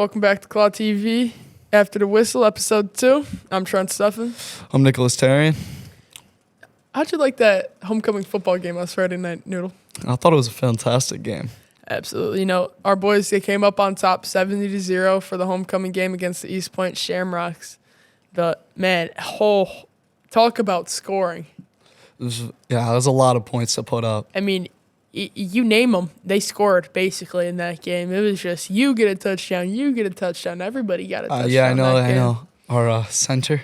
Welcome back to Claw TV. After the Whistle, episode 2. I'm Trent Stuffin. I'm Nicholas Tarian. How'd you like that homecoming football game last Friday night, Noodle? I thought it was a fantastic game. Absolutely. You know, our boys, they came up on top 70-0 for the homecoming game against the East Point Shamrocks. But, man, talk about scoring. There's a lot of points to put up. I mean, you name them, they scored basically in that game. It was just you get a touchdown, everybody got a touchdown. I know. Our center,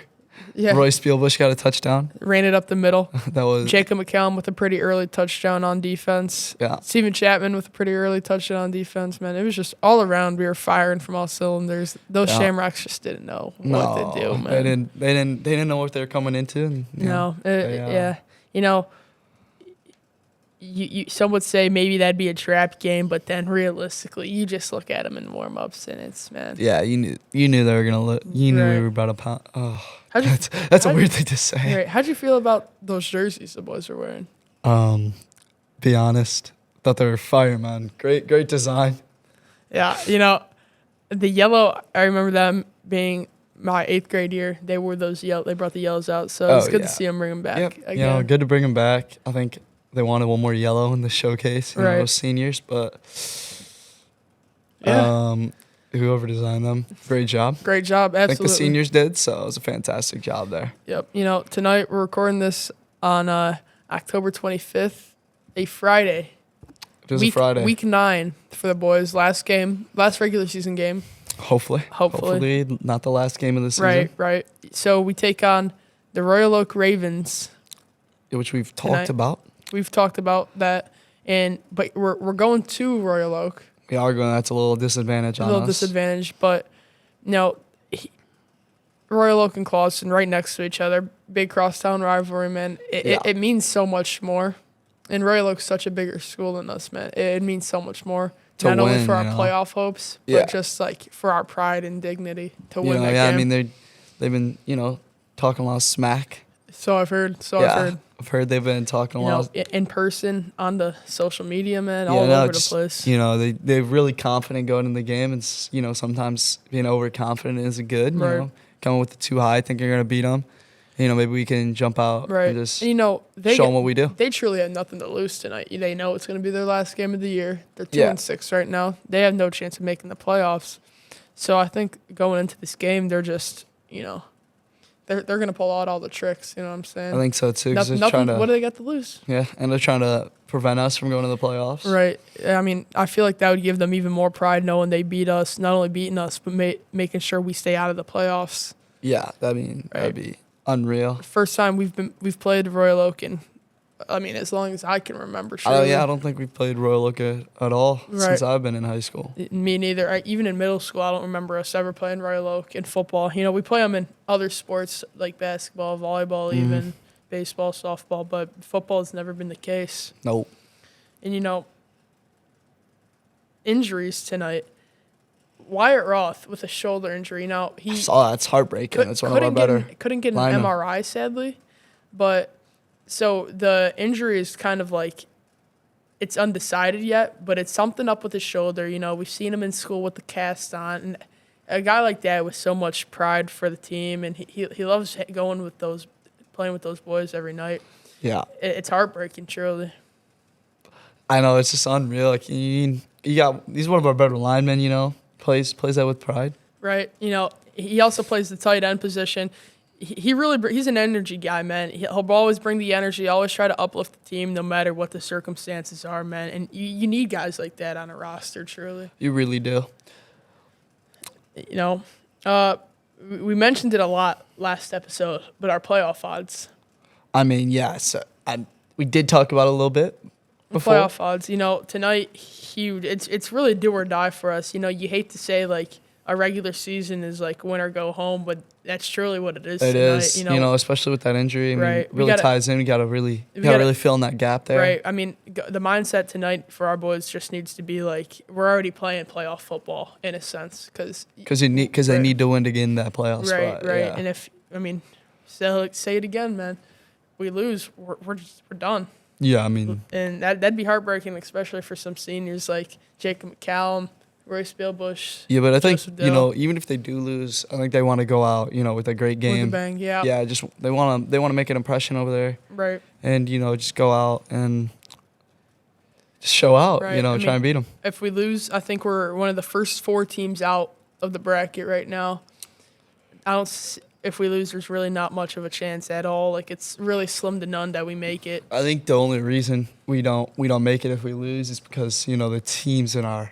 Roy Spielbush, got a touchdown. Ran it up the middle. That was Jacob McCallum with a pretty early touchdown on defense. Yeah. Steven Chapman with a pretty early touchdown on defense. Man, it was just all around. We were firing from all cylinders. Those Shamrocks just didn't know what to do, man. They didn't know what they were coming into. And, You know, you some would say maybe that'd be a trap game, but then realistically, you just look at them in warm-ups, and it's, man. Yeah, you knew they were gonna. You knew we were about to pound. Oh, that's a weird thing to say. Right. How'd you feel about those jerseys the boys were wearing? Be honest, thought they were fire, man. Great design. Yeah, you know, the yellow. I remember them being my 8th grade year. They wore those yellow. They brought the yellows out, so it's good to see them bring them back. Yep. Again. You know, good to bring them back. I think they wanted one more yellow in the showcase, those seniors, but whoever designed them, great job. Great job, absolutely. I think the seniors did, so it was a fantastic job there. Yep. You know, tonight we're recording this on October 25th, a Friday. It is a Friday. Week 9 for the boys. Last regular season game. Hopefully not the last game of the season. Right. So we take on the Royal Oak Ravens, which we've talked about. We've talked about that, but we're going to Royal Oak. We are going. That's a little disadvantage on us. But Royal Oak and Clawson right next to each other, big crosstown rivalry, man. It means so much more. And Royal Oak's such a bigger school than us, man. It means so much more. Not only for our playoff hopes, but just like for our pride and dignity to win that game. I mean they've been talking a lot of smack. So I've heard. I've heard they've been talking a lot in person, on the social media, man, all over the place. They're really confident going in the game, and sometimes being overconfident isn't good. Right. You know, coming with it too high, thinking you're gonna beat them. Maybe we can jump out and just show them what we do. They truly have nothing to lose tonight. They know it's going to be their last game of the year. They're 2-6 right now. They have no chance of making the playoffs. So I think going into this game, they're just, they're going to pull out all the tricks. You know what I'm saying? I think so too. What do they got to lose? Yeah, and they're trying to prevent us from going to the playoffs. Right. I mean, I feel like that would give them even more pride knowing they beat us, not only beating us, but making sure we stay out of the playoffs. Yeah, that'd be unreal. First time we've played Royal Oak in, as long as I can remember. I don't think we've played Royal Oak at all since I've been in high school. Me neither. Even in middle school, I don't remember us ever playing Royal Oak in football. We play them in other sports like basketball, volleyball, even baseball, softball, but football has never been the case. Nope. And injuries tonight. Wyatt Roth with a shoulder injury. Now I saw that. It's heartbreaking. That's one of our better. Couldn't get an MRI, sadly, but so the injury is kind of like it's undecided yet, but it's something up with his shoulder. We've seen him in school with the cast on, and a guy like that with so much pride for the team, and he loves playing with those boys every night. Yeah, it's heartbreaking, truly. I know, it's just unreal. Like he's one of our better linemen. Plays that with pride. Right. He also plays the tight end position. He's an energy guy, man. He'll always bring the energy, always try to uplift the team no matter what the circumstances are, man. And you need guys like that on a roster, truly. You really do. We mentioned it a lot last episode, but our playoff odds. We did talk about it a little bit before. Playoff odds, tonight, huge. It's really do or die for us. You hate to say, like, a regular season is like win or go home, but that's truly what it is. It is, especially with that injury. Really ties in. We gotta really fill in that gap there. Right. The mindset tonight for our boys just needs to be like we're already playing playoff football in a sense, because they need to win to get in that playoff spot. Right. Yeah. And if say it again, man, we lose, we're done. Yeah, and that'd be heartbreaking, especially for some seniors like Jacob McCallum. Royce Bush. Yeah, but I think Joseph you know, Dill. even if they do lose, I think they want to go out, you know, with a great With a game. bang, yeah. Yeah, just they want to make an impression over there, Right. and you know, just go out and just show out. Right. You know, I try mean, and beat them. If we lose, I think we're one of the first 4 teams out of the bracket right now. If we lose, there's really not much of a chance at all. Like, it's really slim to none that we make it. I think the only reason we don't make it if we lose is because you know the teams in our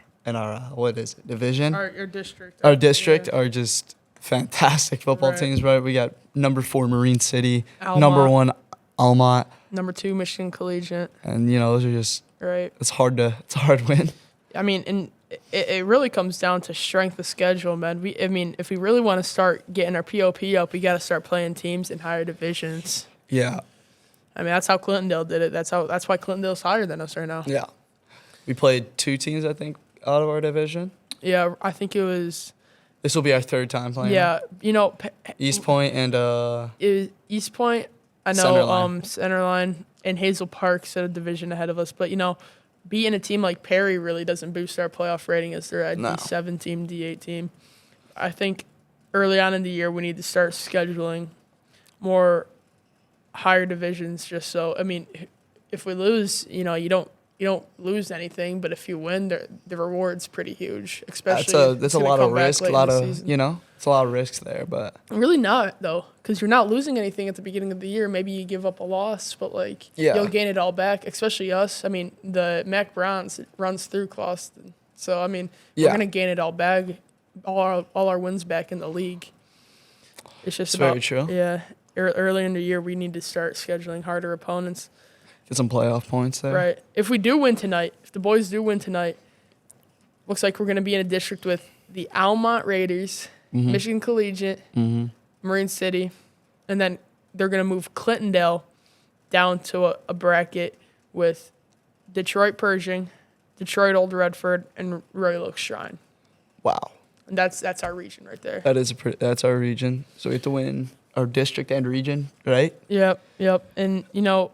what is it, division, Our district. our district Yeah. are just fantastic football Right. teams. Right, we got number 4 Marine City, Almont. number 1 Almont, Number 2, Michigan Collegiate. and you know those are just Right. it's a hard win. I mean, and it really comes down to strength of schedule, man. If we really want to start getting our POP up, we got to start playing teams in higher divisions. Yeah, I mean, that's how Clintondale did it. That's why Clintondale's higher than us right now. yeah. We played 2 teams, I think, out of our division. Yeah, I think it was. This will be our 3rd time playing. Yeah, you know, East Point and it was East Point. I know, Centerline. Centerline and Hazel Park set a division ahead of us, but you know, beating a team like Perry really doesn't boost our playoff rating as they're a No. D7 team, D8 team. I think early on in the year we need to start scheduling more higher divisions. Just so, I mean, if we lose, you know, you don't lose anything, but if you win, the reward's pretty huge. Especially that's if a it's gonna lot of come back risk, a late in lot the of season. you know, it's a lot of risks there, but Really not though, because you're not losing anything at the beginning of the year. Maybe you give up a loss, but like Yeah. you'll gain it all back. Especially us. I mean, the Mac Browns it runs through Clawson, so I mean Yeah. we're gonna gain it all back, all our wins back in the league. It's just It's about very true. yeah. Early in the year, we need to start scheduling harder opponents. get some playoff points there. Right. If we do win tonight, if the boys do win tonight, looks like we're gonna be in a district with the Almont Raiders, Mhm. Michigan Collegiate, Mhm. Marine City, and then they're going to move Clintondale down to a bracket with Detroit Pershing, Detroit Old Redford, and Royal Oak Shrine. Wow. And that's our region right there. That's our region. So we have to win our district and region, right? Yep. And, you know,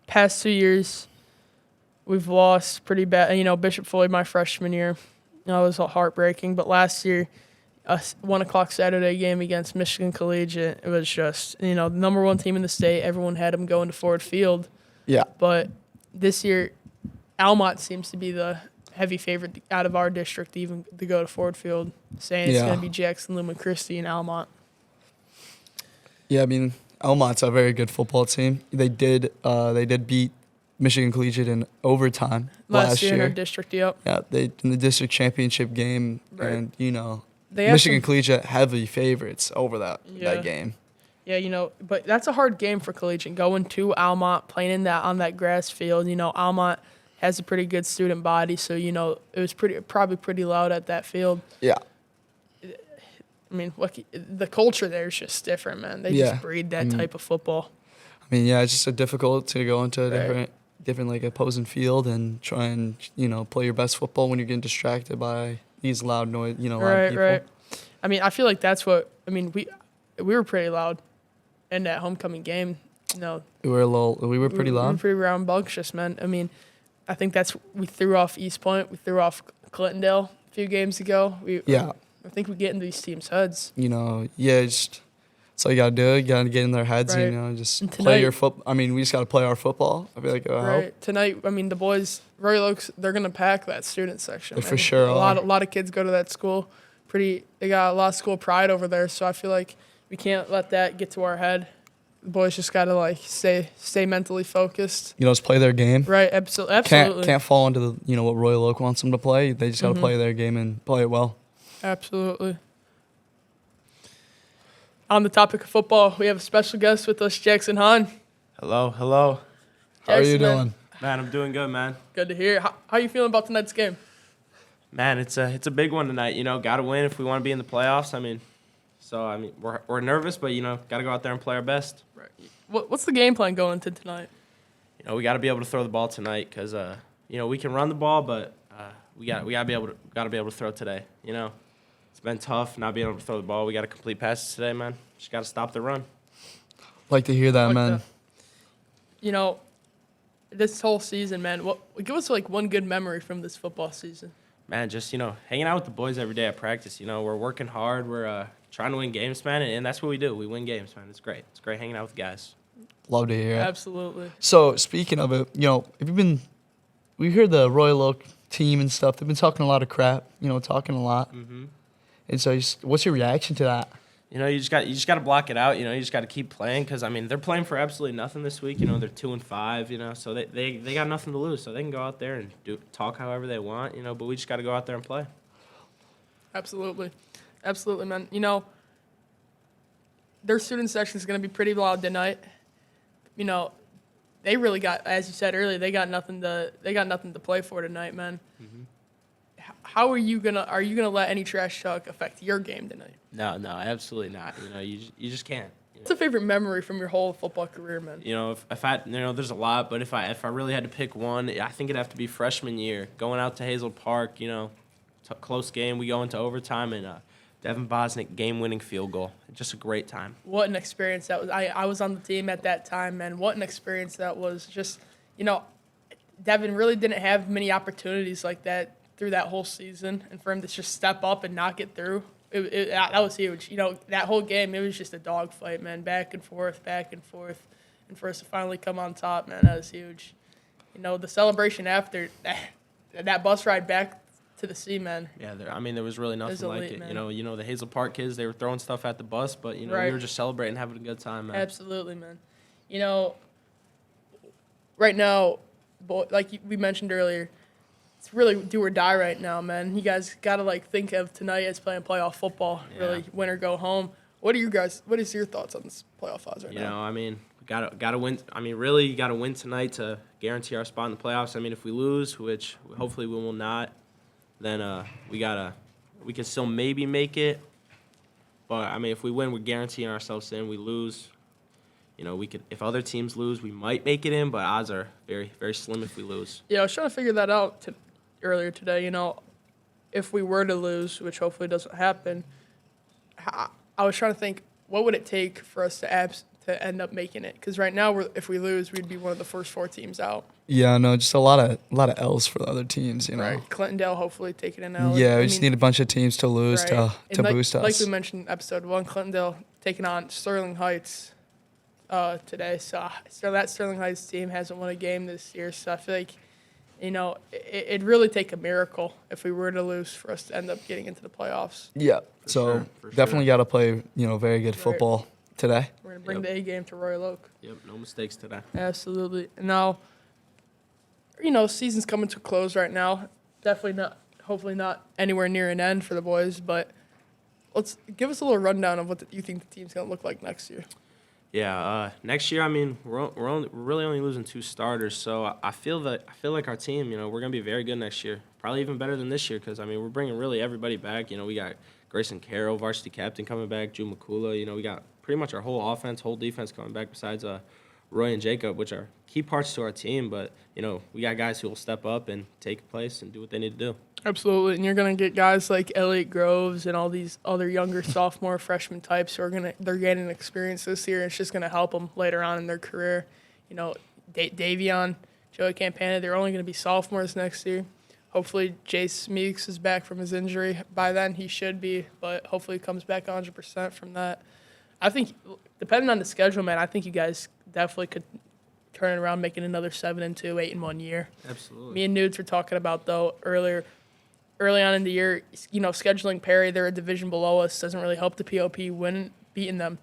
past 2 years, we've lost pretty bad. You know, Bishop Floyd, my freshman year, that was heartbreaking. But last year, a 1:00 Saturday game against Michigan Collegiate, it was just, you know, the number 1 team in the state. Everyone had them going to Ford Field. Yeah. But this year, Almont seems to be the heavy favorite out of our district to go to Ford Field, saying it's Yeah. going to be Jackson, Lumen Christie, and Almont. Yeah, I mean, Elmont's a very good football team. They did beat Michigan Collegiate in overtime last year in our year. district, yep. Yeah, they in the district championship game, Right. and you know, They have Michigan some- Collegiate heavy favorites over Yeah. that game. Yeah, you know, but that's a hard game for Collegiate. Going to Almont, playing on that grass field. You know, Almont has a pretty good student body, so you know it was probably pretty loud at that field. Yeah, I mean, look, the culture there is just different, man. They Yeah. just breed that type of football. I mean, yeah, it's just so difficult to go into a Right. different like opposing field and try and play your best football when you're getting distracted by these loud noise, loud Right, people. right. I mean, I feel like that's what we were pretty loud in that homecoming game. You know, We were pretty we were loud. pretty rambunctious, man. I mean, I think we threw off East Point, we threw off Clintondale a few games ago. Yeah, I think we get into these teams' heads. just that's all you gotta do. You gotta get in their heads, Right. just And play your tonight- foot. I mean, we just gotta play our football. I feel like it'll help. Right tonight, I mean, the boys, Royal Oaks, they're gonna pack that student section. They man. for sure A lot are. of kids go to that school. They got a lot of school pride over there. So I feel like we can't let that get to our head. The boys just gotta like stay mentally focused. Just play their game. Right, absolutely, Can't fall into the what Royal Oak wants them to play. They just gotta Mhm. play their game and play it well. absolutely. On the topic of football, we have a special guest with us, Jackson Hahn. Hello. How are you Jackson, man, doing? Man, I'm doing good, man. Good to hear. How you feeling about tonight's game? Man, it's a big one tonight. Got to win if we want to be in the playoffs. We're nervous, but got to go out there and play our best. Right. What's the game plan going into tonight? We got to be able to throw the ball tonight because we can run the ball, but we got to be able to throw today. It's been tough not being able to throw the ball. We got to complete passes today, man. Just got to stop the run. Like to hear that, Like man. that. This whole season, man. Give us like one good memory from this football season. man, just, hanging out with the boys every day at practice. We're working hard. We're trying to win games, man, and that's what we do. We win games, man. It's great. It's great hanging out with guys. Love to hear it. Absolutely. So speaking of it, we hear the Royal Oak team and stuff. They've been talking a lot of crap, talking a lot. Mm-hmm. And so, what's your reaction to that? You just got to block it out. You just got to keep playing because they're playing for absolutely nothing this week. They're 2-5. So they got nothing to lose. So they can go out there and talk however they want. But we just got to go out there and play. Absolutely, absolutely, man. Their student section is going to be pretty loud tonight. They really got, as you said earlier, they got nothing to play for tonight, man. Mm-hmm. How are you gonna let any trash talk affect your game tonight? No, absolutely not. You just can't. What's a favorite memory from your whole football career, man? If I there's a lot, but if I really had to pick one, I think it'd have to be freshman year, going out to Hazel Park. Close game. We go into overtime and Devin Bosnick game-winning field goal. Just a great time. What an experience that was. I was on the team at that time, man. What an experience that was. Just Devin really didn't have many opportunities like that through that whole season, and for him to just step up and knock it through, that was huge. That whole game, it was just a dogfight, man, back and forth, and for us to finally come on top, man, that was huge. The celebration after that bus ride back to the sea, man. Yeah, there was really nothing like it. Man. The Hazel Park kids, they were throwing stuff at the bus, but Right. we were just celebrating, having a good time, man. Absolutely, man. Right now, like we mentioned earlier, it's really do or die right now, man. You guys got to think of tonight as playing playoff football, really Yeah. win or go home. What is your thoughts on this playoff odds right now? We gotta win. Really, you gotta win tonight to guarantee our spot in the playoffs. If we lose, which hopefully we will not, then we can still maybe make it. But if we win, we're guaranteeing ourselves in. We lose, we could. If other teams lose, we might make it in, but odds are very, very slim if we lose. Yeah, I was trying to figure that out earlier today. If we were to lose, which hopefully doesn't happen, I was trying to think, what would it take for us to end up making it? Because right now, if we lose, we'd be one of the first 4 teams out. Yeah, no, just a lot of L's for the other teams, Right. Clintondale hopefully taking an L. Yeah, we just need a bunch of teams to lose Right. to And boost us. Like we mentioned in episode 1, Clintondale taking on Sterling Heights today. So that Sterling Heights team hasn't won a game this year. So I feel like, it'd really take a miracle if we were to lose for us to end up getting into the playoffs. Yeah, For definitely got to play, very good Right. football today. We're going to bring Yep. the A game to Royal Oak. Yep, no mistakes today. Absolutely. Now, season's coming to a close right now. Hopefully not anywhere near an end for the boys, but let's give us a little rundown of what you think the team's going to look like next year. Yeah, next year, we're really only losing 2 starters, so I feel like our team, we're gonna be very good next year, probably even better than this year, because we're bringing really everybody back. We got Grayson Carroll, varsity captain, coming back, Drew McCullough. We got pretty much our whole offense, whole defense coming back, besides Roy and Jacob, which are key parts to our team. But we got guys who will step up and take place and do what they need to do. Absolutely, and you're gonna get guys like Elliot Groves and all these other younger sophomore, freshman types who they're gaining experience this year. And it's just gonna help them later on in their career. Davion, Joey Campana, they're only gonna be sophomores next year. Hopefully, Jace Meeks is back from his injury by then. He should be, but hopefully, he comes back 100% from that. I think, depending on the schedule, man, I think you guys definitely could turn it around, making another 7-2, 8-1 year. Absolutely. Me and Nudes were talking about, though, early on in the year, scheduling Perry, they're a division below us, doesn't really help the POP beating them.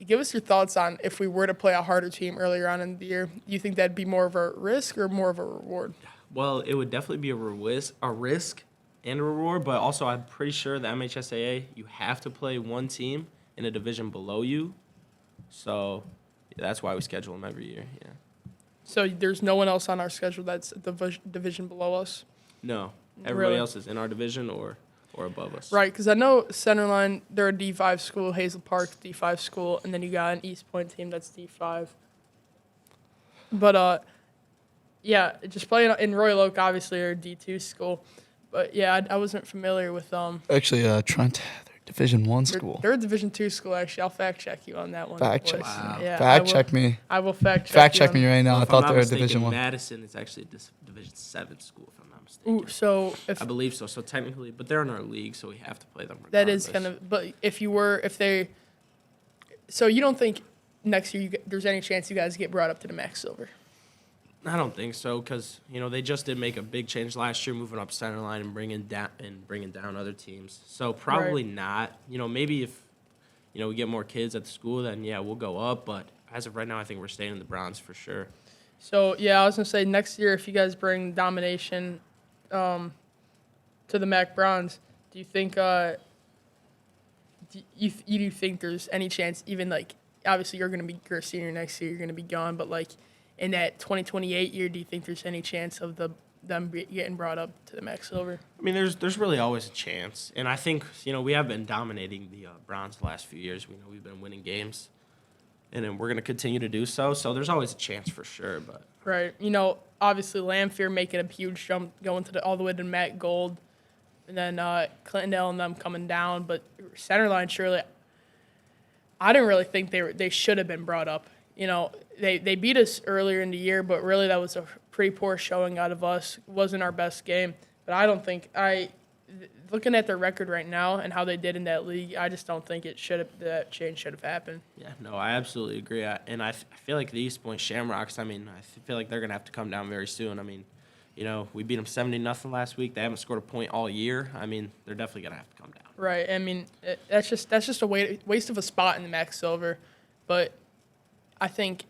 Give us your thoughts on if we were to play a harder team earlier on in the year. Do you think that'd be more of a risk or more of a reward? Well, it would definitely be a risk and a reward, but also I'm pretty sure the MHSAA, you have to play one team in a division below you. So that's why we schedule them every year, yeah. So there's no one else on our schedule that's the division below us? No. Everybody Really? else is in our division or above us. Right, because I know Centerline, they're a D5 school, Hazel Park, D5 school, and then you got an East Point team that's D5. But, yeah, just playing in Royal Oak, obviously, are a D2 school. But, yeah, I wasn't familiar with Actually, Trent, they're Division One They're, school. they're a Division II school, actually. I'll fact check you on that one. Fact boys. check. Wow. Yeah, Fact check me. I will fact check. Fact you check on- me right now. Well, I if I'm thought not they were mistaken, Division One. Madison is actually a Division 7 school, if I'm not mistaken. Ooh, so if I believe so. So technically, but they're in our league, so we have to play them. that is regardless. kind of, but if they, so you don't think next year there's any chance you guys get brought up to the MAC Silver? I don't think so, because they just did make a big change last year, moving up center line and bringing down other teams. So probably not. Maybe if we get more kids at the school, then yeah, we'll go up. But as of right now, I think we're staying in the bronze for sure. So yeah, I was gonna say next year if you guys bring domination to the MAC Bronze, do you think do you think there's any chance, even like obviously you're a senior next year, you're gonna be gone, but like in that 2028 year, do you think there's any chance of them getting brought up to the MAC Silver? I mean, there's really always a chance, and I think we have been dominating the bronze the last few years. We know we've been winning games, and then we're gonna continue to do so. So there's always a chance for sure, but. Right. Obviously Lamphir making a huge jump going all the way to MAC Gold, and then Clintondale and them coming down, but Centerline surely. I didn't really think they should have been brought up. They beat us earlier in the year, but really that was a pretty poor showing out of us. It wasn't our best game, but I don't think looking at their record right now and how they did in that league, I just don't think that change should have happened. Yeah, no, I absolutely agree. I feel like the East Point Shamrocks, I feel like they're going to have to come down very soon. We beat them 70-0 last week. They haven't scored a point all year. They're definitely going to have to come down. Right. That's just a waste of a spot in the MAC Silver. But I think,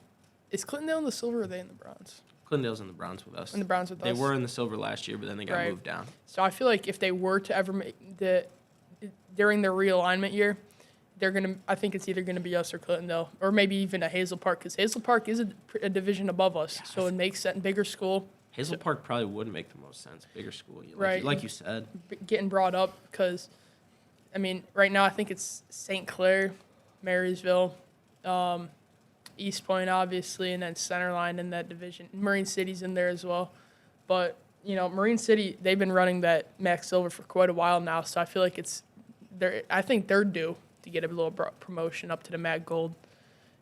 is Clintondale in the silver or are they in the bronze? Clintondale's in the bronze with us. In the bronze with They us? were in the silver last year, but then they got Right. moved down. So I feel like if they were to ever make during their realignment year, I think it's either gonna be us or Clintondale, or maybe even a Hazel Park, because Hazel Park is a division above us, so it makes sense. Bigger school, Hazel Park probably would make the most sense. Bigger school, Right. Like you said. getting brought up because, right now I think it's St. Clair, Marysville, East Point obviously, and then Centerline in that division. Marine City's in there as well, but Marine City, they've been running that MAC Silver for quite a while now, so I feel like I think they're due to get a little promotion up to the MAC Gold.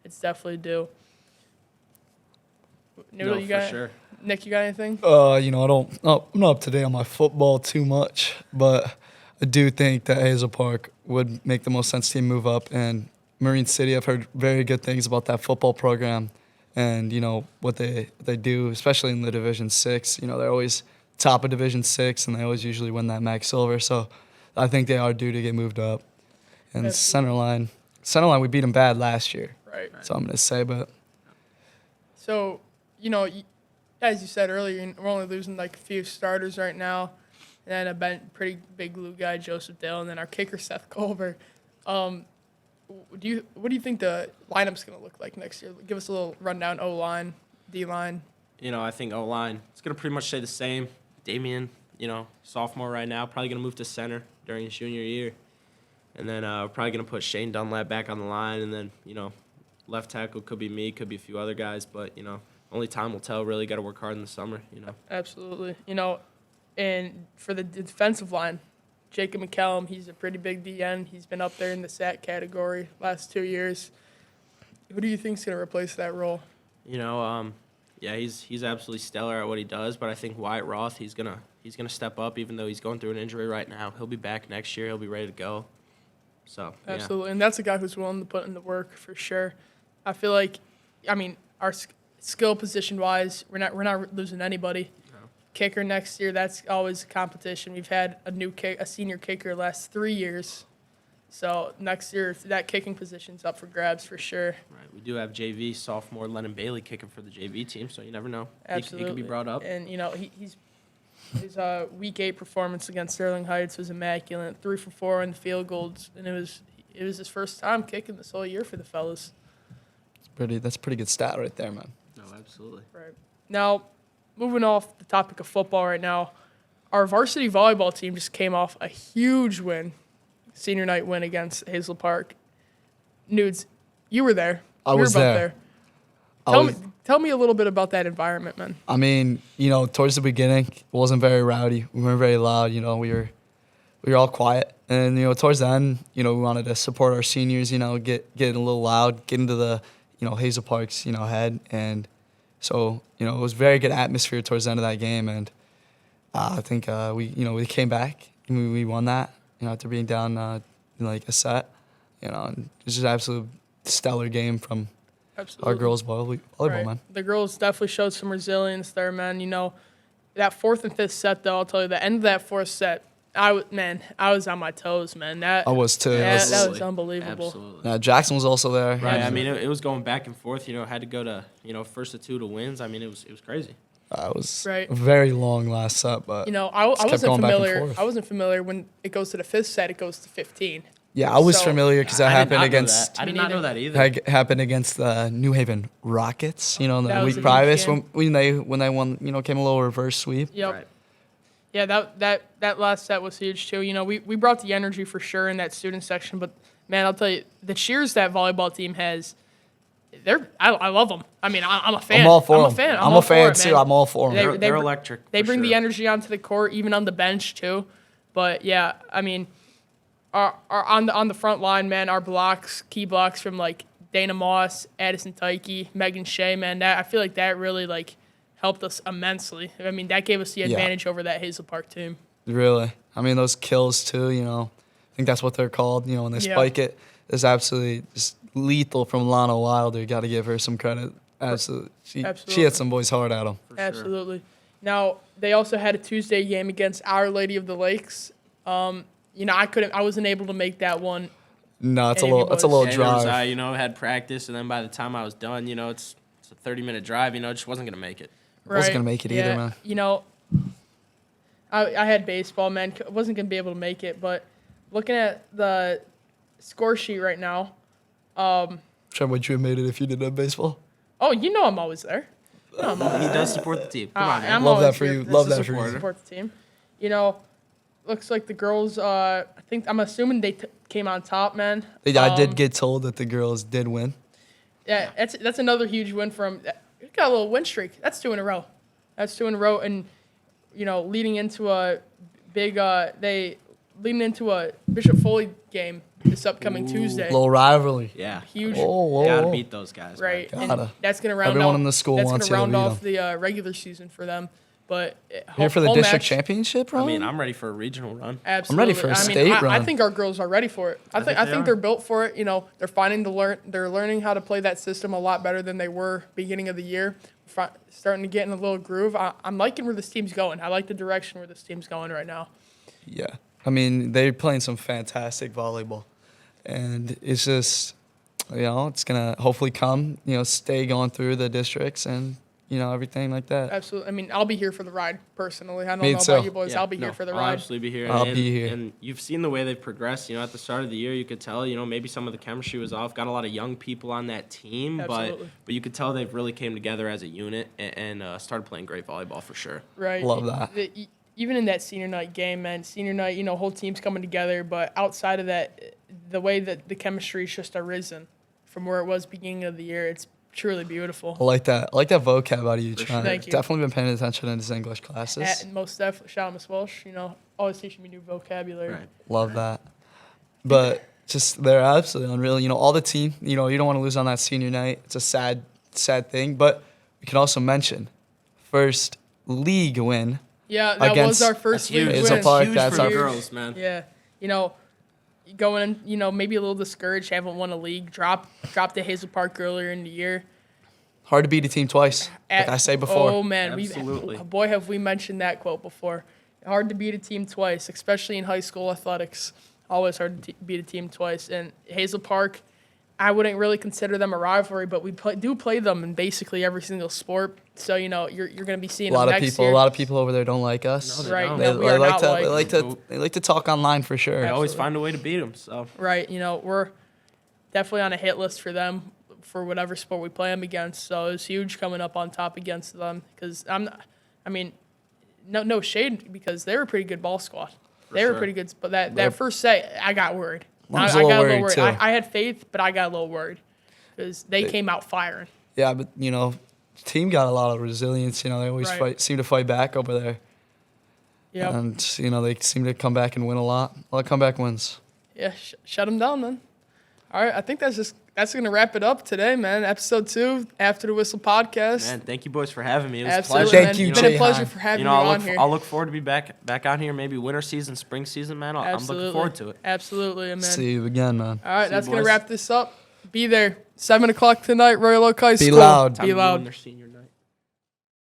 It's definitely due. Noodle, For sure. Nick, you got anything? I'm not up to date on my football too much, but I do think that Hazel Park would make the most sense to move up. And Marine City, I've heard very good things about that football program, and what they do, especially in the Division 6. They're always top of Division 6, and they always usually win that MAC Silver. So I think they are due to get moved up. And Absolutely. Centerline, we beat them bad last year. Right. So I'm gonna say, but So, as you said earlier, we're only losing like a few starters right now, and then a pretty big glue guy, Joseph Dale, and then our kicker, Seth Culver. What do you think the lineup's going to look like next year? Give us a little rundown. O-line, D-line. I think O-line, it's going to pretty much stay the same. Damian, sophomore right now, probably going to move to center during his junior year. And then we're probably going to put Shane Dunlap back on the line. And then, left tackle could be me, could be a few other guys. But, only time will tell. Really got to work hard in the summer, Absolutely. And for the defensive line, Jacob McCallum, he's a pretty big DN. He's been up there in the sack category last 2 years. Who do you think's going to replace that role? Yeah, he's absolutely stellar at what he does. But I think Wyatt Roth, he's gonna step up, even though he's going through an injury right now. He'll be back next year. He'll be ready to go. So yeah. Absolutely, and that's a guy who's willing to put in the work for sure. I feel like, our skill position wise, we're not losing anybody. No. Kicker next year, that's always a competition. We've had a senior kicker the last 3 years, so next year that kicking position's up for grabs for sure. Right. We do have JV sophomore Lennon Bailey kicking for the JV team, so you never know. Absolutely, He could be brought up. And his week 8 performance against Sterling Heights was immaculate. 3 for 4 in the field goals, and it was his first time kicking this whole year for the fellas. that's a pretty good stat right there, man. No, absolutely. Right. Now, moving off the topic of football right now, our varsity volleyball team just came off a huge win, senior night win against Hazel Park. Nudes, you were there. I You were was both there. Tell me a little bit about that environment, man. Towards the beginning, it wasn't very rowdy. We weren't very loud. We were we were all quiet. And, towards the end, we wanted to support our seniors, get a little loud, get into the, Hazel Park's, head. And so, it was very good atmosphere towards the end of that game. And I think we came back and we won that, after being down in like a set, and it was just an absolute stellar game from Absolutely. our girls volleyball, Right. man. The girls definitely showed some resilience there, man. That fourth and fifth set, though, I'll tell you, the end of that fourth set, I was on my toes, man. That I was too. that was Absolutely. unbelievable. Absolutely. Jackson was also there. Right. I Absolutely. mean, it was going back and forth. Had to go to first of two to wins. I mean, it was crazy. It was Right. a very long last set, but I kept wasn't going back and familiar. forth. I wasn't familiar when it goes to the fifth set. It goes to 15. yeah, I was So- familiar because that I did happened not know against that. I Me did not know neither. that either. happened against the New Haven Rockets. In That the was week a huge prior game. when they won. Came a little reverse sweep. Yep. Right. Yeah, that last set was huge too. We brought the energy for sure in that student section, but man, I'll tell you, the cheers that volleyball team has, I love them. I mean, I'm a fan. I'm all for I'm them. a fan. I'm all a fan for it, too. man. I'm all for them. They- They're br- electric. They for bring the sure. energy onto the court, even on the bench too. But yeah, I mean, our on the front line, man, our key blocks from like Dana Moss, Addison Tyke, Megan Shea, man, I feel like that really like helped us immensely. I mean, that gave us the Yeah. advantage over that Hazel Park team. Really. I mean, those kills too. I think that's what they're called. When they Yeah. spike it, is absolutely just lethal from Lana Wilder. Got to give her some credit. Absolutely. She Absolutely. hit some boys hard at them. For sure. Absolutely. Now they also had a Tuesday game against Our Lady of the Lakes. I wasn't able to make that one. No, it's a Any little. It's a boys. little And there was, drive. had practice, and then by the time I was done, it's a 30-minute drive. Just wasn't gonna make it. Wasn't gonna make it either, man. I had baseball, man. Wasn't gonna be able to make it, but looking at the score sheet right now, Trent, would you have made it if you didn't have baseball? I'm always there. I'm always He does support the team. Come on, man. I'm Love that always for here you. to Love the that for you. supporter. support the team. Looks like the girls. I'm assuming they came on top, man. I did get told that the girls did win. Yeah, that's another huge win from. Got a little win streak. That's 2 in a row. And leading into a big leading into a Bishop Foley game this upcoming Tuesday. Little rivalry. Yeah. Huge, Gotta Whoa. beat those guys. man. right? Gotta. And that's gonna round Everyone out, in the school that's wants gonna you to round beat off the regular season for them. But Here for the home district match- championship, I Ron? mean, I'm ready for a regional run. Absolutely. ready for a I state I run. think our girls are ready for it. I think they think are. they're built for it. They're finding they're learning how to play that system a lot better than they were beginning of the year. Starting to get in a little groove. I'm liking where this team's going. I like the direction where this team's going right now. Yeah. I mean, they're playing some fantastic volleyball. And it's just, it's going to hopefully come, stay going through the districts and, everything like that. Absolutely. I mean, I'll be here for the ride personally. I don't Me know too. about you boys. Yeah, I'll be here no, for the I'll ride. absolutely be here. I'll and, be here. And you've seen the way they've progressed. At the start of the year, you could tell, maybe some of the chemistry was off. Got a lot of young people on that team, Absolutely. but you could tell they've really came together as a unit and started playing great volleyball for sure. Right. Love that. Even in that senior night game, man, senior night, whole team's coming together. But outside of that, the way that the chemistry's just arisen from where it was beginning of the year, it's truly beautiful. I like that. I like that vocab out of you, For Trent. sure. Thank you. Definitely been paying attention in his English classes. And most definitely, shout out Miss Welsh. Always teaching me new vocabulary. Right. Love that. But just they're absolutely unreal. All the team, you don't want to lose on that senior night. It's a sad thing. But we can also mention first league win. Yeah, that was Against- our first That's league huge. Hazel win. Park, Huge that's for our- the girls, man. Yeah, going in, maybe a little discouraged, haven't won a league. Dropped to Hazel Park earlier in the year. Hard to beat a team twice, like I say before. Oh man, Absolutely. boy have we mentioned that quote before. Hard to beat a team twice, especially in high school athletics. Always hard to beat a team twice. And Hazel Park, I wouldn't really consider them a rivalry, but we do play them in basically every single sport. So you're going to be seeing a lot them of next people, year. a lot of people over there don't like us. No, they Right, don't. no, we are like not to, liked. they like to talk online for sure. They always Absolutely. find a way to beat them. So Right, we're definitely on a hit list for them for whatever sport we play them against. So it's huge coming up on top against them because no shade because they were a pretty good ball squad. They were sure. pretty good, but that first set I got worried. I was I a little got worried, too. I had faith, but I got a little worried because they came out firing. Yeah, but the team got a lot of resilience. They always Right. seem to fight back over there. Yep. And, you know, they seem to come back and win a lot. A lot of comeback wins. Yeah, shut them down, man. All right, I think that's going to wrap it up today, man. Episode 2, After the Whistle podcast. Man, thank you boys for having me. It was Absolutely, a pleasure. Thank man. you, It's been a Jay pleasure Hahn. for having You know, you on here. I'll look forward to be back out here, maybe winter season, spring season, man. I'm looking forward to it. Absolutely, man. See you again, man. All right, See you, that's going to boys. wrap this up. Be there. 7 o'clock tonight, Royal Oak High School. Be loud. Time Be to win loud. their senior night.